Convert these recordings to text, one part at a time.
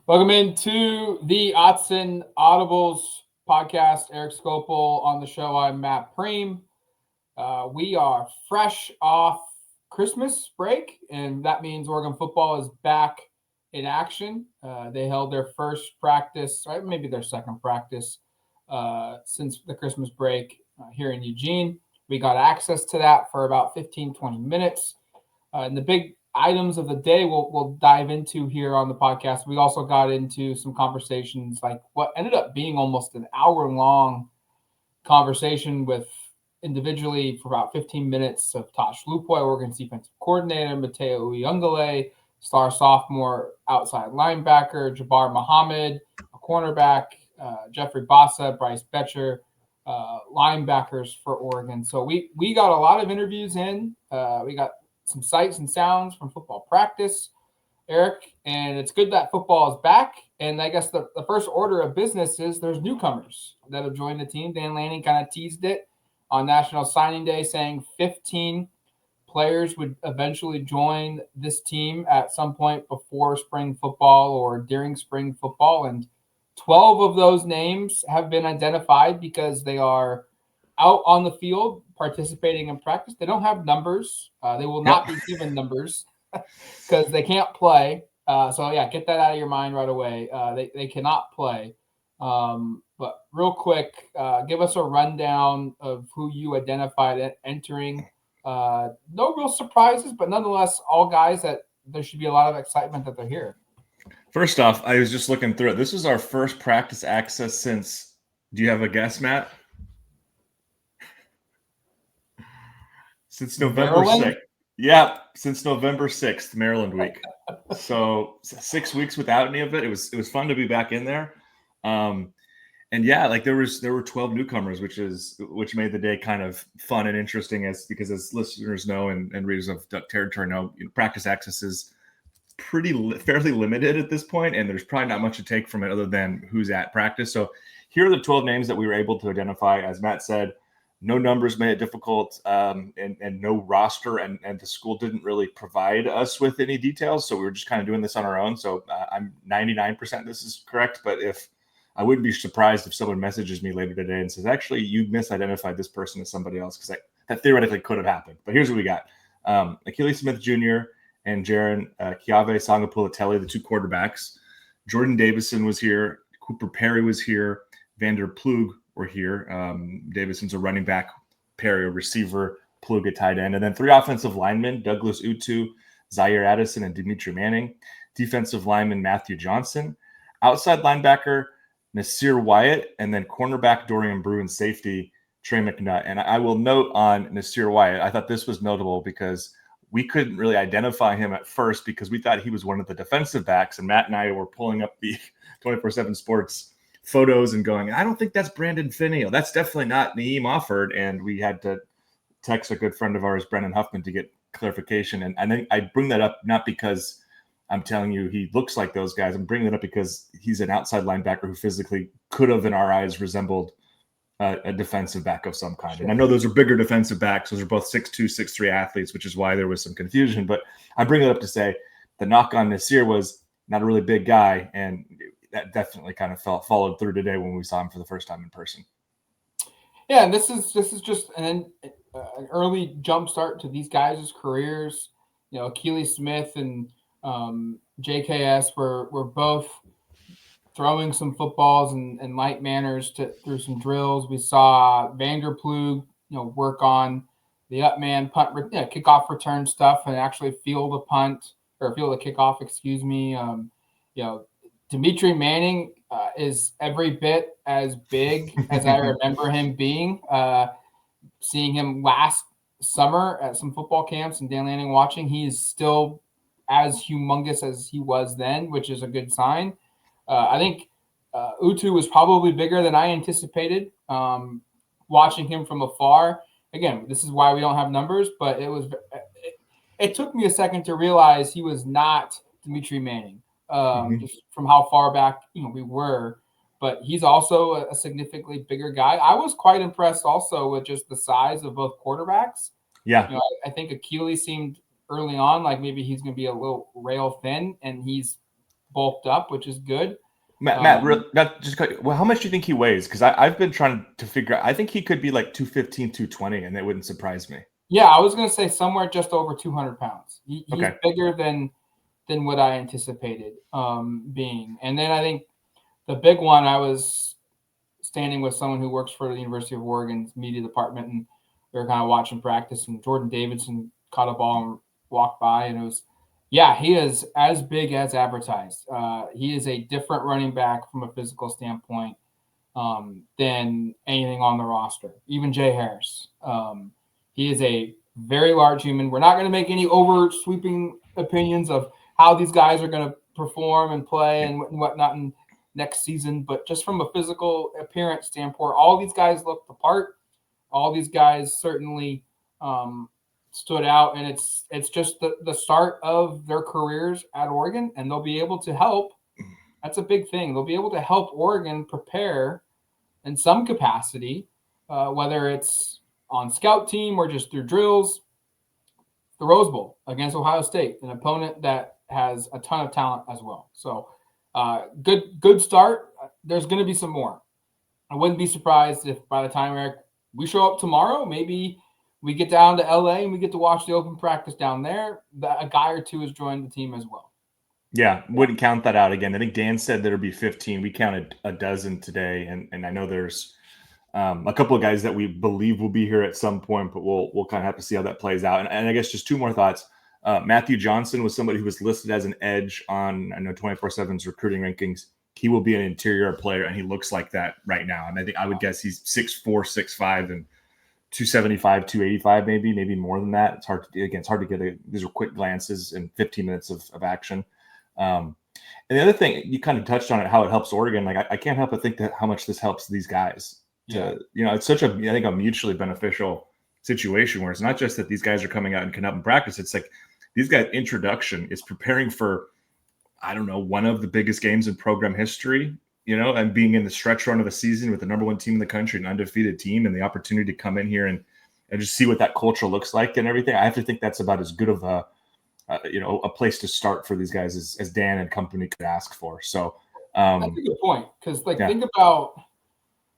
Welcome into the Autzen Audibles podcast. Erik Skopil on the show. I'm Matt Prehm. We are fresh off Christmas break, and that means Oregon football is back in action. They held their first practice, right? Maybe their second practice since the Christmas break here in Eugene. We got access to that for about 15, 20 minutes. And the big items of the day we'll dive into here on the podcast. We also got into some conversations, like what ended up being almost an hour-long conversation with individually for about 15 minutes of Tosh Lupoy, Oregon's defensive coordinator, Mateo Uyungale, star sophomore outside linebacker, Jabbar Muhammad, a cornerback, Jeffrey Bassa, Bryce Betcher, linebackers for Oregon. So we got a lot of interviews in. We got some sights and sounds from football practice, Erik, and it's good that football is back. And I guess the first order of business is there's newcomers that have joined the team. Dan Lanning kind of teased it on National Signing Day, saying 15 players would eventually join this team at some point before spring football or during spring football. And 12 of those names have been identified because they are out on the field participating in practice. They don't have numbers. They will not be given numbers because they can't play. So get that out of your mind right away. They cannot play. But real quick, give us a rundown of who you identified entering. No real surprises, but nonetheless, all guys that there should be a lot of excitement that they're here. First off, I was just looking through it. This was our first practice access since, do you have a guess, Matt? Since November 6th. Yeah, since November 6th, Maryland week. So 6 weeks without any of it. It was fun to be back in there. And there were 12 newcomers, which made the day kind of fun and interesting because as listeners know and readers of Duck Territory know, practice access is fairly limited at this point, and there's probably not much to take from it other than who's at practice. So here are the 12 names that we were able to identify. As Matt said, no numbers made it difficult, and no roster, and the school didn't really provide us with any details. So we were just kind of doing this on our own. So I'm 99% this is correct, but I wouldn't be surprised if someone messages me later today and says, actually, you misidentified this person as somebody else, because that theoretically could have happened. But here's what we got. Achilles Smith Jr. and Jaron Kiave Sangapulatelli, the two quarterbacks. Jordan Davison was here. Cooper Perry was here. Vander Plug were here. Davison's a running back, Perry a receiver, Plug a tight end. And then three offensive linemen, Douglas Utu, Zaire Addison, and Dimitri Manning. Defensive lineman, Matthew Johnson. Outside linebacker, Nasir Wyatt. And then cornerback, Dorian Brew, and safety, Trey McNutt. And I will note on Nasir Wyatt, I thought this was notable because we couldn't really identify him at first because we thought he was one of the defensive backs. And Matt and I were pulling up the 24/7 Sports photos and going, I don't think that's Brandon Finney. That's definitely not Naeem Offord. And we had to text a good friend of ours, Brendan Huffman, to get clarification. And I think I bring that up not because I'm telling you he looks like those guys. I'm bringing it up because he's an outside linebacker who physically could have, in our eyes, resembled a defensive back of some kind. And I know those are bigger defensive backs. Those are both 6'2", 6'3" athletes, which is why there was some confusion. But I bring it up to say the knock on Nasir was not a really big guy, and that definitely kind of followed through today when we saw him for the first time in person. Yeah, and this is just an early jump start to these guys' careers. Achilles Smith and JKS were both throwing some footballs and light manners through some drills. We saw Vander Plug, work on the up man punt, kickoff return stuff, and actually field a kickoff. Excuse me. Dimitri Manning is every bit as big as I remember him being. Seeing him last summer at some football camps and Dan Lanning watching, he's still as humongous as he was then, which is a good sign. I think Utu was probably bigger than I anticipated. Watching him from afar, again, this is why we don't have numbers, but it took me a second to realize he was not Dimitri Manning, just from how far back we were. But he's also a significantly bigger guy. I was quite impressed also with just the size of both quarterbacks. Yeah, I think Achilles seemed early on like maybe he's going to be a little rail thin, and he's bulked up, which is good. Matt, well, how much do you think he weighs? Because I've been trying to figure out. I think he could be like 215, 220, and it wouldn't surprise me. Yeah, I was going to say somewhere just over 200 pounds. He's okay. bigger than what I anticipated being. And then I think the big one, I was standing with someone who works for the University of Oregon's media department, and we were kind of watching practice, and Jordan Davidson caught a ball and walked by, and it was, yeah, he is as big as advertised. He is a different running back from a physical standpoint than anything on the roster, even Jay Harris. He is a very large human. We're not going to make any over sweeping opinions of how these guys are going to perform and play and whatnot in next season, but just from a physical appearance standpoint, all these guys look the part. All these guys certainly stood out, and it's just the start of their careers at Oregon, and they'll be able to help. That's a big thing. They'll be able to help Oregon prepare in some capacity, whether it's on scout team or just through drills, the Rose Bowl against Ohio State, an opponent that has a ton of talent as well. So good start. There's going to be some more. I wouldn't be surprised if by the time, Eric, we show up tomorrow, maybe we get down to LA and we get to watch the open practice down there, a guy or two has joined the team as well. Yeah, wouldn't count that out again. I think Dan said there'll be 15. We counted a dozen today, and I know there's a couple of guys that we believe will be here at some point, but we'll kind of have to see how that plays out. And I guess just two more thoughts. Matthew Johnson was somebody who was listed as an edge on, I know, 24/7's recruiting rankings. He will be an interior player, and he looks like that right now. And I would guess he's 6'4", 6'5", and 275, 285, maybe more than that. It's hard to get these are quick glances in 15 minutes of action. And the other thing, you kind of touched on it, how it helps Oregon. Like I can't help but think that how much this helps these guys. It's such a mutually beneficial situation where it's not just that these guys are coming out and can up and practice. It's like these guys' introduction is preparing for, I don't know, one of the biggest games in program history, and being in the stretch run of a season with the number one team in the country, an undefeated team, and the opportunity to come in here and just see what that culture looks like and everything. I have to think that's about as good of a place to start for these guys as Dan and company could ask for. So that's a good point, because think about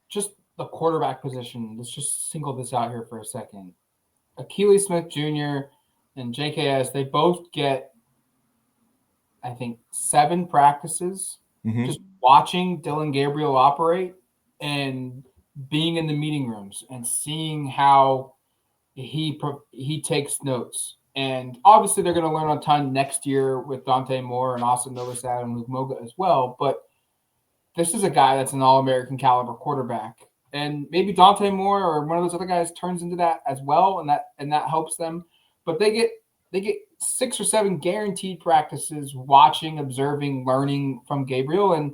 just the quarterback position. Let's just single this out here for a second. Akili Smith Jr. and JKS, they both get, I think, 7 practices just watching Dylan Gabriel operate and being in the meeting rooms and seeing how he takes notes. And obviously they're going to learn a ton next year with Dante Moore and Austin Novosad and Luke Moga as well. But this is a guy that's an All-American caliber quarterback. And maybe Dante Moore or one of those other guys turns into that as well, and that helps them. But they get 6 or 7 guaranteed practices watching, observing, learning from Gabriel. And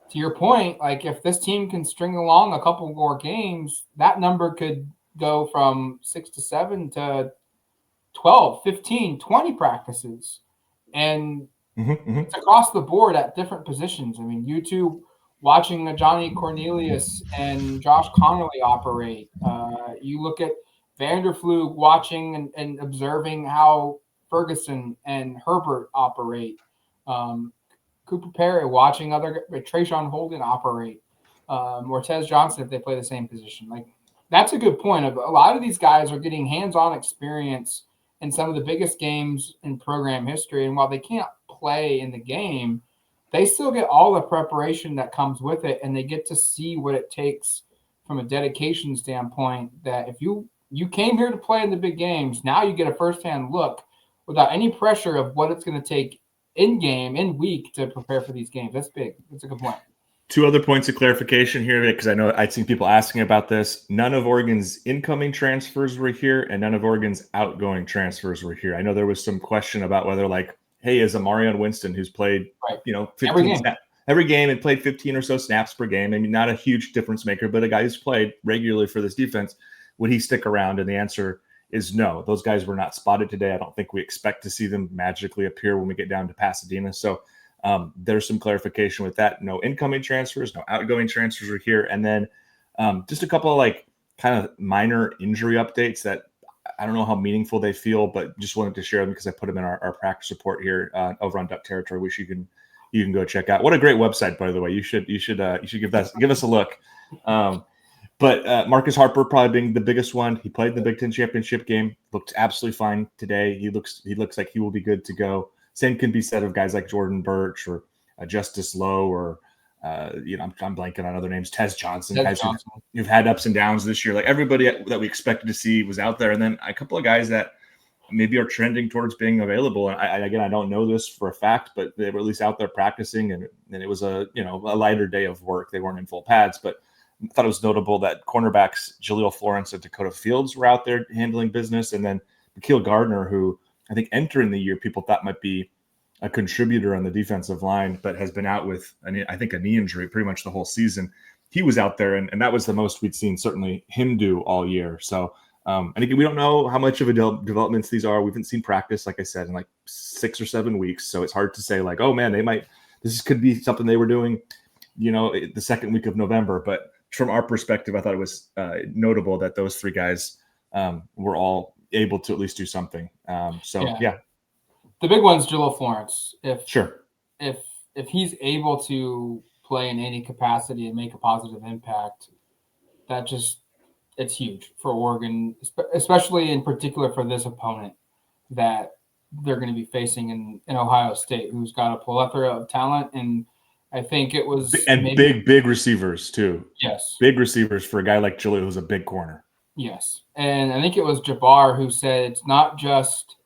to your point, like if this team can string along a couple more games, that number could go from 6 to 7 to 12, 15, 20 practices. And it's across the board at different positions. I mean, you two watching Johnny Cornelius and Josh Connolly operate. You look at Vanderflug watching and observing how Ferguson and Herbert operate. Cooper Perry watching other Trayshawn Holden operate. Mortez Johnson if they play the same position. Like that's a good point. A lot of these guys are getting hands-on experience in some of the biggest games in program history. And while they can't play in the game, they still get all the preparation that comes with it, and they get to see what it takes from a dedication standpoint, that if you came here to play in the big games, now you get a firsthand look without any pressure of what it's going to take in game, in week to prepare for these games. That's big. That's a good point. 2 other points of clarification here, because I know I'd seen people asking about this. None of Oregon's incoming transfers were here, and none of Oregon's outgoing transfers were here. I know there was some question about whether, like, hey, is Amarion Winston, who's played, 15 every game and played 15 or so snaps per game. I mean, not a huge difference maker, but a guy who's played regularly for this defense, would he stick around? And the answer is no. Those guys were not spotted today. I don't think we expect to see them magically appear when we get down to Pasadena. So there's some clarification with that. No incoming transfers, no outgoing transfers are here. And then just a couple of like kind of minor injury updates that I don't know how meaningful they feel, but just wanted to share them because I put them in our practice report here over on Duck Territory, which you can you can go check out. What a great website, by the way. You should give us a look. But Marcus Harper probably being the biggest one. He played the Big Ten championship game. Looked absolutely fine today. He looks like he will be good to go. Same can be said of guys like Jordan Birch or Justice Lowe or I'm blanking on other names. Tez Johnson, guys who've had ups and downs this year. Like everybody that we expected to see was out there, and then a couple of guys that maybe are trending towards being available. And I don't know this for a fact, but they were at least out there practicing, and it was a lighter day of work. They weren't in full pads, but I thought it was notable that cornerbacks Jaleel Florence and Dakota Fields were out there handling business, and then Mekeel Gardner, who I think entering the year people thought might be a contributor on the defensive line, but has been out with a knee injury pretty much the whole season. He was out there, and that was the most we'd seen certainly him do all year. So, and again, we don't know how much of a developments these are. We haven't seen practice, like I said, in like 6 or 7 weeks. So it's hard to say like, oh man, this could be something they were doing, the second week of November. But from our perspective, I thought it was notable that those three guys were all able to at least do something. Yeah. The big one's Jaleel Florence. If he's able to play in any capacity and make a positive impact, it's huge for Oregon, especially in particular for this opponent that they're going to be facing in Ohio State, who's got a plethora of talent. And I think it was big receivers too. Yes, big receivers for a guy like Jaleel, who's a big corner. Yes, and I think it was Jabbar who said it's not just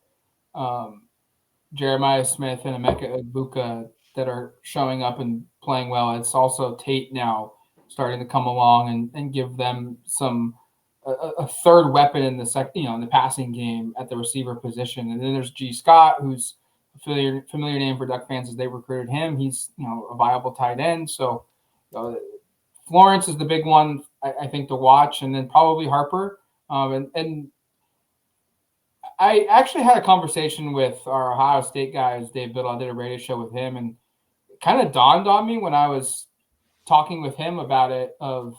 Jeremiah Smith and Emeka Egbuka that are showing up and playing well. It's also Tate now starting to come along and give them a third weapon in the in the passing game at the receiver position. And then there's G. Scott, who's a familiar name for Duck fans as they recruited him. He's a viable tight end. So Florence is the big one I think to watch, and then probably Harper. And I actually had a conversation with our Ohio State guys, Dave Biddle. I did a radio show with him, and it kind of dawned on me when I was talking with him about it of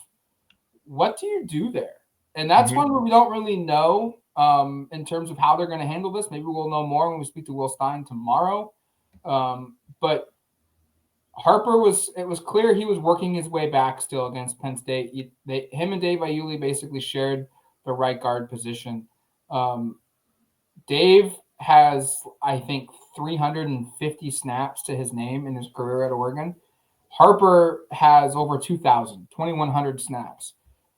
what do you do there? And that's one where we don't really know in terms of how they're going to handle this. Maybe we'll know more when we speak to Will Stein tomorrow. But Harper it was clear he was working his way back still against Penn State. Him and Dave Iuli basically shared the right guard position. Dave has, I think, 350 snaps to his name in his career at Oregon. Harper has over 2,100 snaps.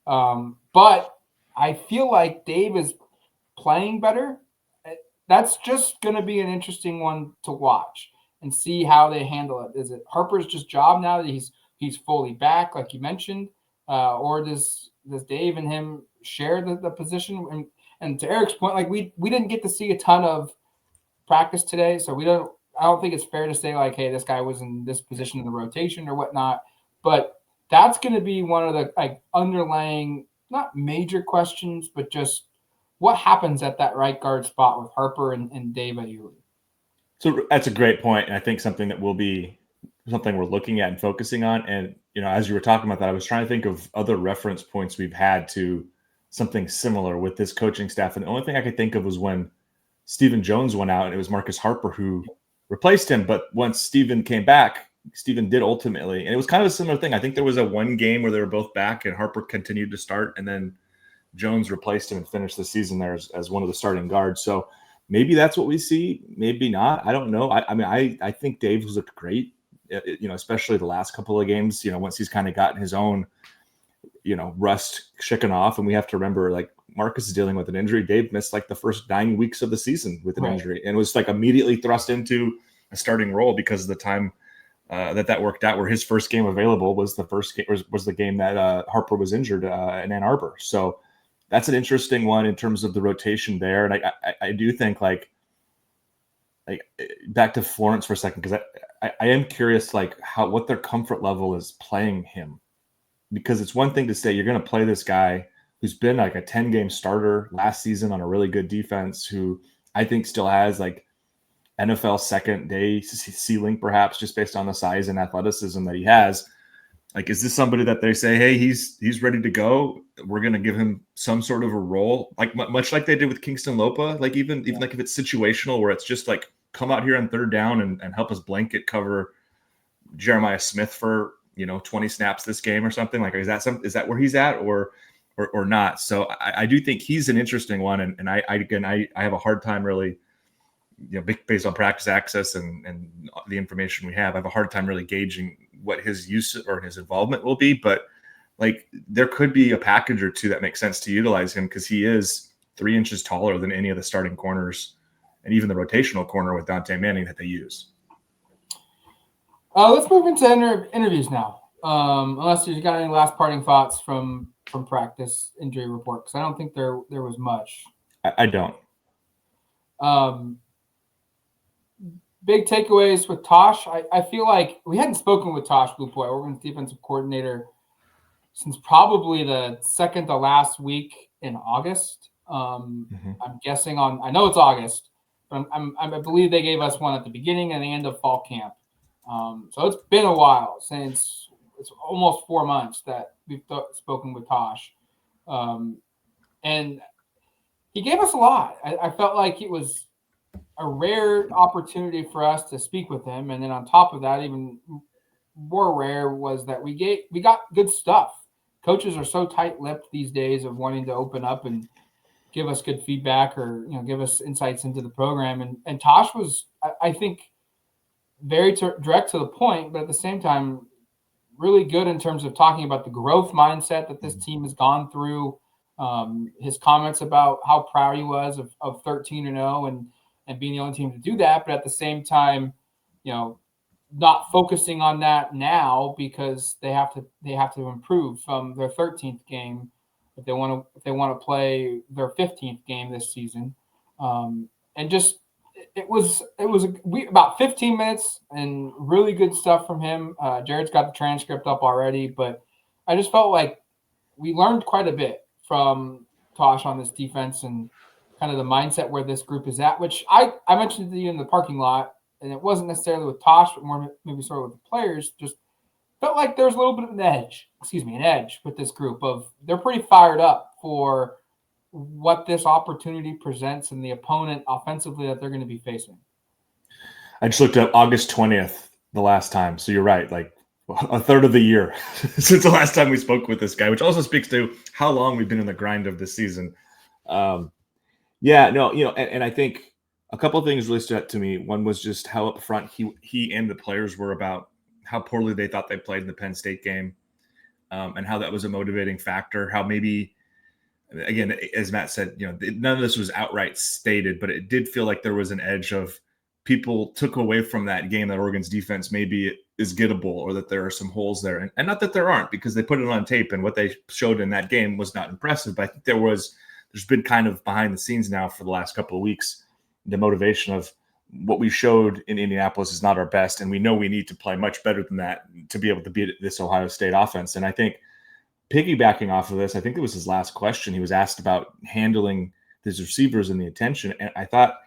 But I feel like Dave is playing better. That's just going to be an interesting one to watch and see how they handle it. Is it Harper's just job now that he's fully back, like you mentioned, or does Dave and him share the position? And to Erik's point, like we didn't get to see a ton of practice today, so I don't think it's fair to say like, hey, this guy was in this position in the rotation or whatnot. But that's going to be one of the like underlying, not major questions, but just what happens at that right guard spot with Harper and Dave Iuli. So that's a great point, and I think something that will be something we're looking at and focusing on. And as you were talking about that, I was trying to think of other reference points we've had to something similar with this coaching staff, and the only thing I could think of was when Stephen Jones went out, and it was Marcus Harper who replaced him. But once Stephen came back, Stephen did ultimately, and it was kind of a similar thing. I think there was a one game where they were both back, and Harper continued to start, and then Jones replaced him and finished the season there as one of the starting guards. So maybe that's what we see, maybe not. I don't know. I think Dave was looked great, especially the last couple of games. Once he's kind of gotten his own, rust shaken off, and we have to remember like Marcus is dealing with an injury. Dave missed like the first 9 weeks of the season with an injury, and was like immediately thrust into a starting role because of the time that worked out. Where his first game available was the game that Harper was injured in Ann Arbor. So that's an interesting one in terms of the rotation there. And I do think like back to Florence for a second, because I am curious like what their comfort level is playing him, because it's one thing to say you're going to play this guy who's been like a 10-game starter last season on a really good defense, who I think still has like NFL second day ceiling, perhaps just based on the size and athleticism that he has. Like, is this somebody that they say, hey, he's ready to go? We're going to give him some sort of a role, like much like they did with Kingston Lopa. Like even like if it's situational, where it's just like come out here on third down and help us blanket cover, Jeremiah Smith for 20 snaps this game or something? Like, is that where he's at or not? So I do think he's an interesting one, and I have a hard time really, based on practice access and the information we have, I have a hard time really gauging what his use or his involvement will be. But like, there could be a package or two that makes sense to utilize him, because he is 3 inches taller than any of the starting corners and even the rotational corner with Dante Manning that they use. Let's move into interviews now. Unless you've got any last parting thoughts from practice injury report, because I don't think there was much. I don't. Big takeaways with Tosh. I feel like we hadn't spoken with Tosh Lupoy, Oregon's defensive coordinator, since probably the second to last week in August. I'm guessing I know it's August, but I believe they gave us one at the beginning and the end of fall camp. So it's been a while, since it's almost 4 months that we've spoken with Tosh. And he gave us a lot. I felt like it was a rare opportunity for us to speak with him. And then on top of that, even more rare was that we got good stuff. Coaches are so tight-lipped these days of wanting to open up and give us good feedback or give us insights into the program. And Tosh was, I think, very direct to the point, but at the same time, really good in terms of talking about the growth mindset that this team has gone through. His comments about how proud he was of 13-0 and being the only team to do that, but at the same time, not focusing on that now, because they have to improve from their 13th game if they want to play their 15th game this season. And just it was about 15 minutes and really good stuff from him. Jared's got the transcript up already, but I just felt like we learned quite a bit from Tosh on this defense and kind of the mindset where this group is at, which I mentioned to you in the parking lot, and it wasn't necessarily with Tosh, but more maybe sort of with the players. Just felt like there's a little bit of an edge with this group of they're pretty fired up for what this opportunity presents and the opponent offensively that they're going to be facing. I just looked up August 20th the last time. So you're right. Like a third of the year since the last time we spoke with this guy, which also speaks to how long we've been in the grind of this season. And I think a couple of things really stood out to me. One was just how up front he and the players were about how poorly they thought they played in the Penn State game, and how that was a motivating factor. How maybe, again, as Matt said, none of this was outright stated, but it did feel like there was an edge of people took away from that game that Oregon's defense maybe is gettable, or that there are some holes there. And not that there aren't, because they put it on tape, and what they showed in that game was not impressive. But I think there's been kind of behind the scenes now for the last couple of weeks, the motivation of what we showed in Indianapolis is not our best, and we know we need to play much better than that to be able to beat this Ohio State offense. And I think piggybacking off of this, I think it was his last question. He was asked about handling his receivers and the attention. And I thought,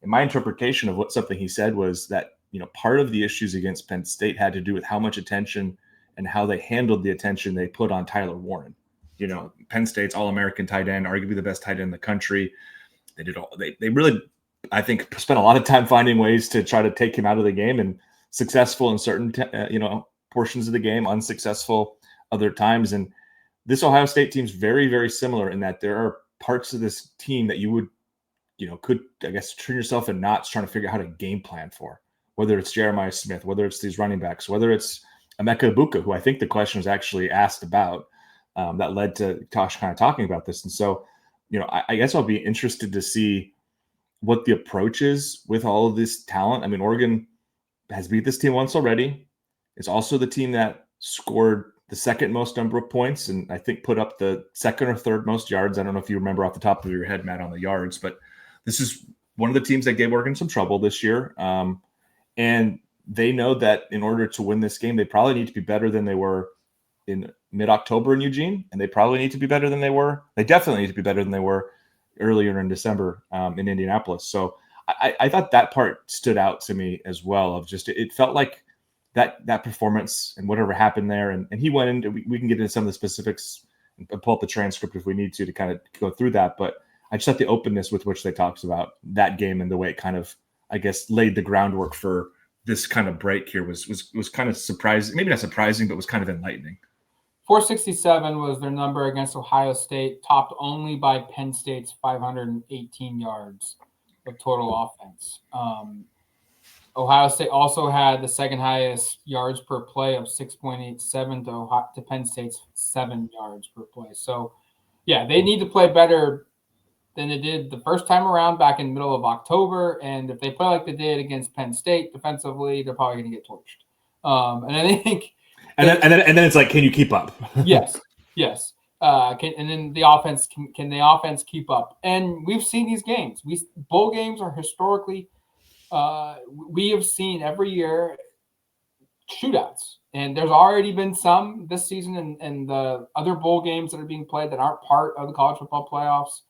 in my interpretation of something he said was that, part of the issues against Penn State had to do with how much attention and how they handled the attention they put on Tyler Warren. Penn State's All-American tight end, arguably the best tight end in the country. They really, I think, spent a lot of time finding ways to try to take him out of the game, and successful in certain, portions of the game, unsuccessful other times. And this Ohio State team's very, very similar in that there are parts of this team that you would, could, I guess, turn yourself in knots trying to figure out how to game plan for, whether it's Jeremiah Smith, whether it's these running backs, whether it's Emeka Egbuka, who I think the question was actually asked about, that led to Tosh kind of talking about this. And so, I guess I'll be interested to see what the approach is with all of this talent. I mean, Oregon has beat this team once already. It's also the team that scored the second most number of points, and I think put up the second or third most yards. I don't know if you remember off the top of your head, Matt, on the yards, but this is one of the teams that gave Oregon some trouble this year. And they know that in order to win this game, they probably need to be better than they were in mid-October in Eugene, and they probably need to be better than they were. They definitely need to be better than they were earlier in December in Indianapolis. So I thought that part stood out to me as well, of just, it felt like that performance and whatever happened there. And he went into, we can get into some of the specifics and pull up the transcript if we need to kind of go through that. But I just thought the openness with which they talked about that game and the way it kind of, I guess, laid the groundwork for this kind of break here was kind of surprising, maybe not surprising, but was kind of enlightening. 467 was their number against Ohio State, topped only by Penn State's 518 yards of total offense. Ohio State also had the second highest yards per play of 6.87 to Penn State's 7 yards per play. So, yeah, they need to play better than they did the first time around back in the middle of October. And if they play like they did against Penn State defensively, they're probably going to get torched. And I think, and then it's like, can you keep up? yes. And then the offense can the offense keep up? And we've seen these games. Bowl games are historically. We have seen every year shootouts, and there's already been some this season and the other bowl games that are being played that aren't part of the college football playoffs.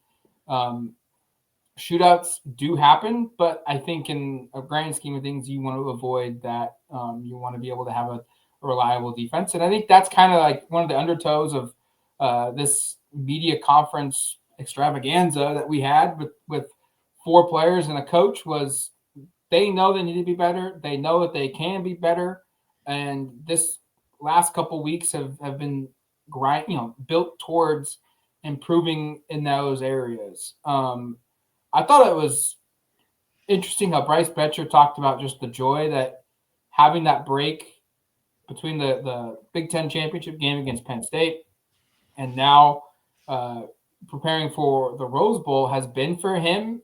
Shootouts do happen, but I think in a grand scheme of things, you want to avoid that. You want to be able to have a reliable defense. And I think that's kind of like one of the undertows of this media conference extravaganza that we had with 4 players and a coach was they know they need to be better. They know that they can be better. And this last couple weeks have been built towards improving in those areas. I thought it was interesting how Bryce Betcher talked about just the joy that having that break between the Big Ten championship game against Penn State and now preparing for the Rose Bowl has been for him.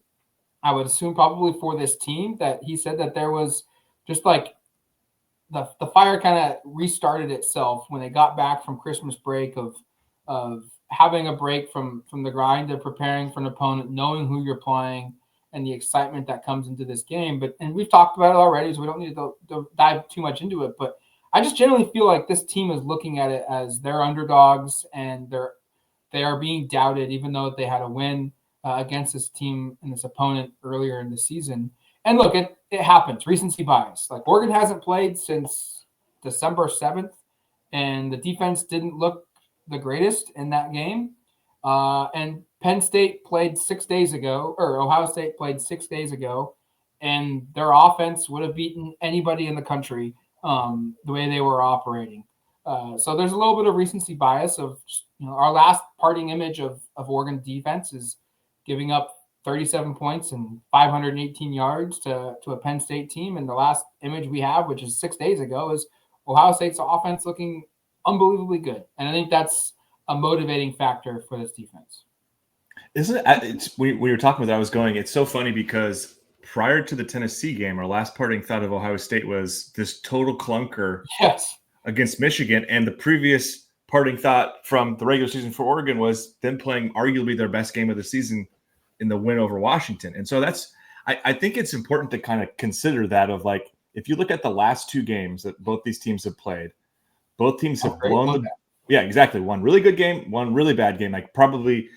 I would assume probably for this team that he said that there was just like the fire kind of restarted itself when they got back from Christmas break of having a break from the grind of preparing for an opponent, knowing who you're playing, and the excitement that comes into this game. And we've talked about it already, so we don't need to dive too much into it. But I just generally feel like this team is looking at it as they're underdogs and they are being doubted, even though they had a win against this team and this opponent earlier in the season. And look, it happens. Recency bias. Like Oregon hasn't played since December 7th, and the defense didn't look the greatest in that game. And Penn State played 6 days ago, or Ohio State played 6 days ago, and their offense would have beaten anybody in the country the way they were operating. So there's a little bit of recency bias of our last parting image of Oregon defense is giving up 37 points and 518 yards to a Penn State team. And the last image we have, which is 6 days ago, is Ohio State's offense looking unbelievably good. And I think that's a motivating factor for this defense. Isn't it? We were talking about that. I was going, it's so funny because prior to the Tennessee game, our last parting thought of Ohio State was this total clunker against Michigan. And the previous parting thought from the regular season for Oregon was them playing arguably their best game of the season in the win over Washington. And so I think it's important to kind of consider that of like, if you look at the last 2 games that both these teams have played, both teams have blown exactly. One really good game, one really bad game. Like probably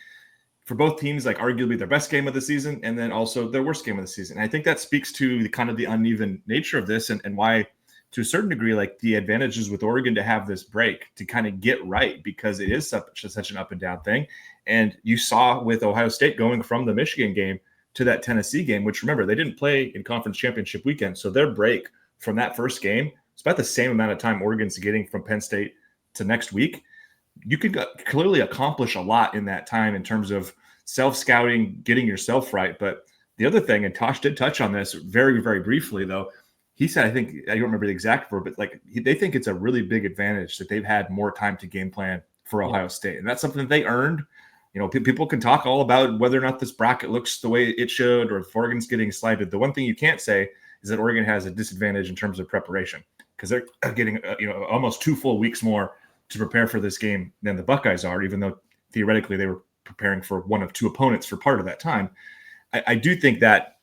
for both teams, like arguably their best game of the season, and then also their worst game of the season. And I think that speaks to the kind of the uneven nature of this and why, to a certain degree, like the advantages with Oregon to have this break to kind of get right, because it is such an up and down thing. And you saw with Ohio State going from the Michigan game to that Tennessee game, which remember, they didn't play in conference championship weekend. So their break from that first game, it's about the same amount of time Oregon's getting from Penn State to next week. You could clearly accomplish a lot in that time in terms of self-scouting, getting yourself right. But the other thing, and Tosh did touch on this very, very briefly, though, he said, I don't remember the exact word, but like they think it's a really big advantage that they've had more time to game plan for Ohio State. And that's something that they earned. People can talk all about whether or not this bracket looks the way it should, or if Oregon's getting slighted. The one thing you can't say is that Oregon has a disadvantage in terms of preparation, because they're getting almost 2 full weeks more to prepare for this game than the Buckeyes are, even though theoretically they were preparing for one of 2 opponents for part of that time. I do think that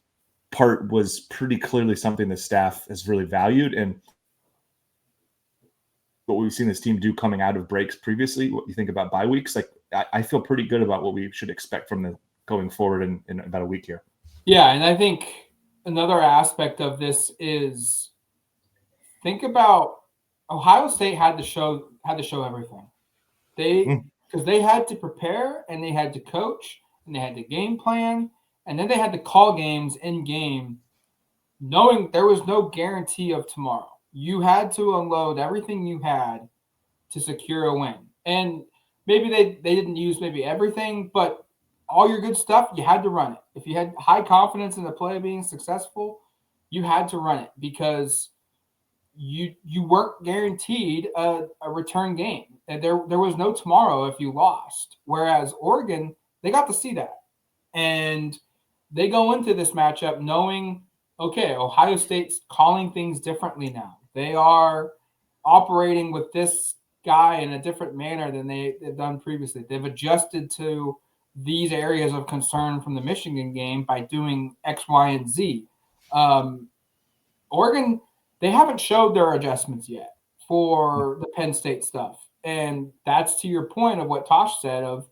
part was pretty clearly something the staff has really valued, and what we've seen this team do coming out of breaks previously. What you think about bye weeks? Like I feel pretty good about what we should expect from the going forward in about a week here. Yeah, and I think another aspect of this is think about Ohio State had to show everything. Because they had to prepare and they had to coach and they had to game plan and then they had to call games in game knowing there was no guarantee of tomorrow. You had to unload everything you had to secure a win. And maybe they didn't use maybe everything, but all your good stuff, you had to run it. If you had high confidence in the play being successful, you had to run it because you weren't guaranteed a return game. And there was no tomorrow if you lost. Whereas Oregon, they got to see that. And they go into this matchup knowing, okay, Ohio State's calling things differently now. They are operating with this guy in a different manner than they've done previously. They've adjusted to these areas of concern from the Michigan game by doing X, Y, and Z. Oregon, they haven't showed their adjustments yet for the Penn State stuff. And that's to your point of what Tosh said of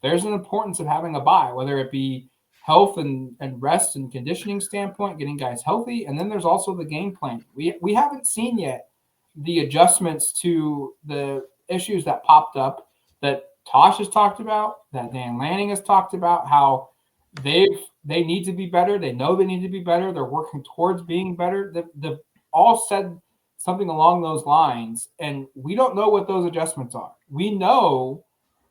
there's an importance of having a bye, whether it be health and rest and conditioning standpoint, getting guys healthy. And then there's also the game plan. We haven't seen yet the adjustments to the issues that popped up that Tosh has talked about, that Dan Lanning has talked about, how they need to be better. They know they need to be better. They're working towards being better. They've all said something along those lines, and we don't know what those adjustments are. We know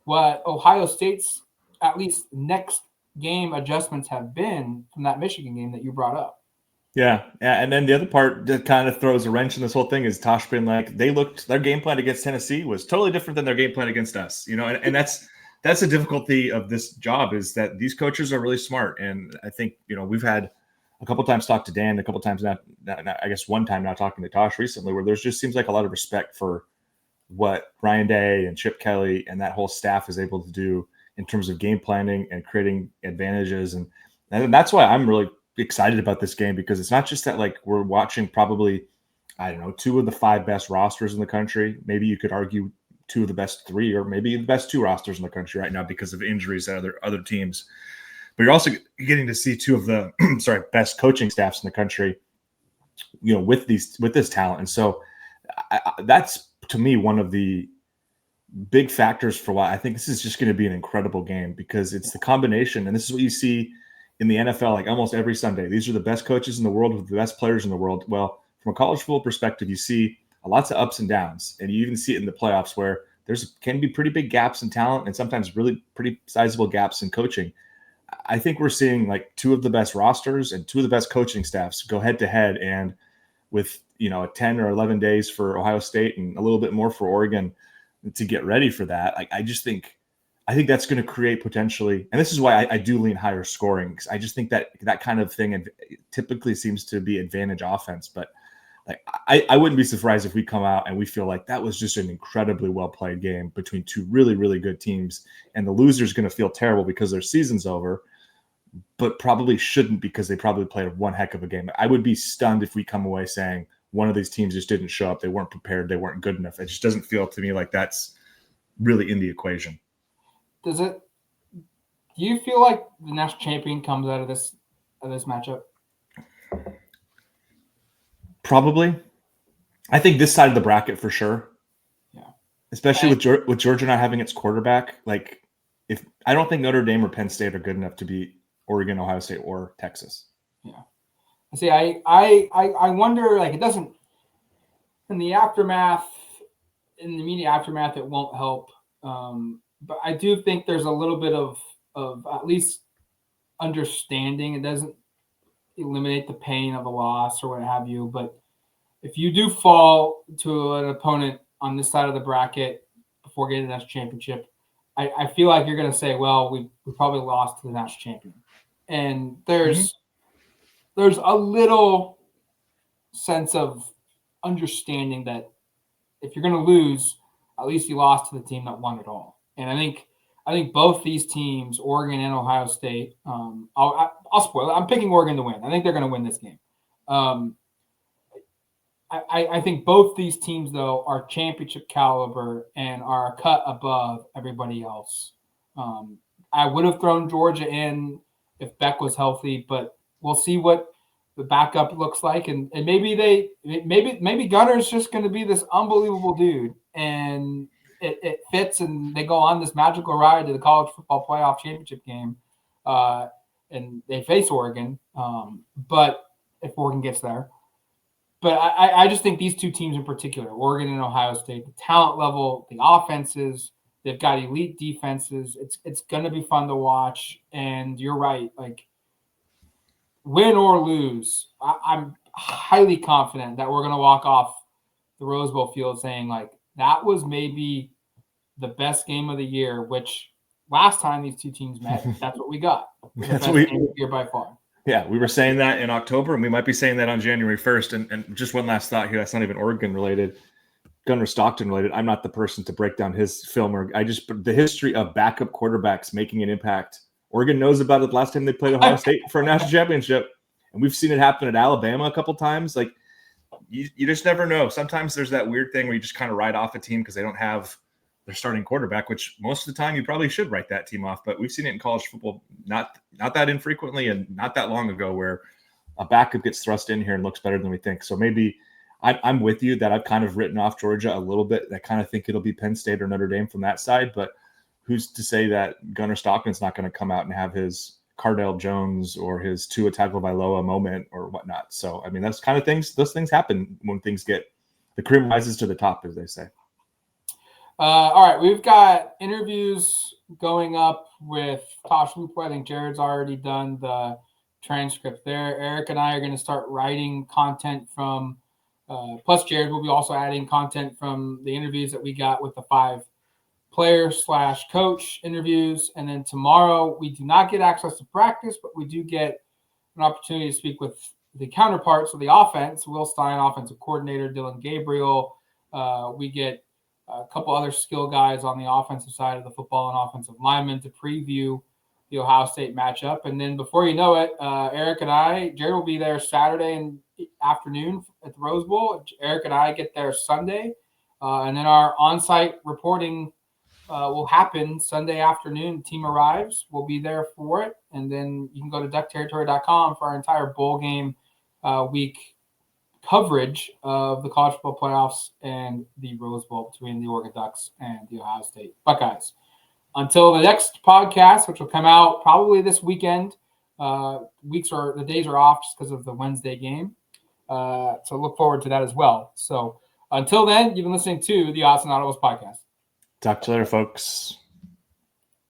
what Ohio State's at least next game adjustments have been from that Michigan game that you brought up. Yeah, and then the other part that kind of throws a wrench in this whole thing is Tosh being like, their game plan against Tennessee was totally different than their game plan against us, and that's the difficulty of this job is that these coaches are really smart. And I think, we've had a couple times talked to Dan, a couple times now, I guess one time now talking to Tosh recently, where there's just seems like a lot of respect for what Ryan Day and Chip Kelly and that whole staff is able to do in terms of game planning and creating advantages. And that's why I'm really excited about this game, because it's not just that like we're watching probably, I don't know, 2 of the 5 best rosters in the country. Maybe you could argue 2 of the best 3, or maybe the best 2 rosters in the country right now because of injuries at other teams. But you're also getting to see 2 of the best coaching staffs in the country, with this talent. And so that's to me one of the big factors for why I think this is just going to be an incredible game, because it's the combination, and this is what you see in the NFL like almost every Sunday. These are the best coaches in the world with the best players in the world. Well, from a college football perspective, you see lots of ups and downs, and you even see it in the playoffs where can be pretty big gaps in talent and sometimes really pretty sizable gaps in coaching. I think we're seeing like 2 of the best rosters and 2 of the best coaching staffs go head to head, and with 10 or 11 days for Ohio State and a little bit more for Oregon to get ready for that. Like I think that's going to create potentially, and this is why I do lean higher scoring, because I just think that kind of thing typically seems to be advantage offense. But like I wouldn't be surprised if we come out and we feel like that was just an incredibly well played game between 2 really, really good teams, and the loser's going to feel terrible because their season's over, but probably shouldn't, because they probably played one heck of a game. I would be stunned if we come away saying one of these teams just didn't show up, they weren't prepared, they weren't good enough. It just doesn't feel to me like that's really in the equation. Do you feel like the national champion comes out of this matchup? Probably. I think this side of the bracket for sure. Yeah. Especially with Georgia not having its quarterback. Like, if I don't think Notre Dame or Penn State are good enough to beat Oregon, Ohio State, or Texas. Yeah. See, I wonder, like, it doesn't in the immediate aftermath, it won't help. But I do think there's a little bit of at least understanding. It doesn't eliminate the pain of a loss or what have you. But if you do fall to an opponent on this side of the bracket before getting the national championship, I feel like you're going to say, well, we probably lost to the national champion. And there's a little sense of understanding that if you're going to lose, at least you lost to the team that won it all. And I think both these teams, Oregon and Ohio State, I'll spoil it. I'm picking Oregon to win. I think they're going to win this game. I think both these teams, though, are championship caliber and are a cut above everybody else. I would have thrown Georgia in if Beck was healthy, but we'll see what the backup looks like, and maybe Gunner's just going to be this unbelievable dude, and it fits, and they go on this magical ride to the college football playoff championship game, and they face Oregon. But if Oregon gets there. But I just think these two teams in particular, Oregon and Ohio State, the talent level, the offenses, they've got elite defenses. It's going to be fun to watch. And you're right. Like, win or lose, I'm highly confident that we're going to walk off the Rose Bowl field saying, like, that was maybe the best game of the year, which last time these two teams met, that's what we got. The best game of the year by far. Yeah, we were saying that in October, and we might be saying that on January 1st. And just one last thought here, that's not even Oregon related, Gunnar Stockton related. I'm not the person to break down his film, or the history of backup quarterbacks making an impact. Oregon knows about it last time they played Ohio State for a national championship, and we've seen it happen at Alabama a couple times. Like, you just never know. Sometimes there's that weird thing where you just kind of write off a team because they don't have their starting quarterback, which most of the time you probably should write that team off. But we've seen it in college football not that infrequently and not that long ago, where a backup gets thrust in here and looks better than we think. So maybe I'm with you that I've kind of written off Georgia a little bit. I kind of think it'll be Penn State or Notre Dame from that side. But who's to say that Gunnar Stockton's not going to come out and have his Cardale Jones or his Tua Tagovailoa moment or whatnot? So, I mean, those things happen when things get – the cream rises to the top, as they say. All right, we've got interviews going up with Tosh Lupoy. I think Jared's already done the transcript there. Erik and I are going to start writing content from plus Jared will be also adding content from the interviews that we got with the 5 player/coach interviews. And then tomorrow we do not get access to practice, but we do get an opportunity to speak with the counterparts of the offense, Will Stein, offensive coordinator, Dylan Gabriel. We get a couple other skill guys on the offensive side of the football and offensive linemen to preview the Ohio State matchup. And then before you know it, Erik and I, Jared will be there Saturday afternoon at the Rose Bowl. Erik and I get there Sunday. And then our on-site reporting will happen Sunday afternoon. The team arrives. We'll be there for it. And then you can go to duckterritory.com for our entire bowl game week coverage of the college football playoffs and the Rose Bowl between the Oregon Ducks and the Ohio State Buckeyes. Until the next podcast, which will come out probably this weekend, the days are off just because of the Wednesday game. So look forward to that as well. So until then, you've been listening to the Autzen Audibles podcast. Talk to you later, folks.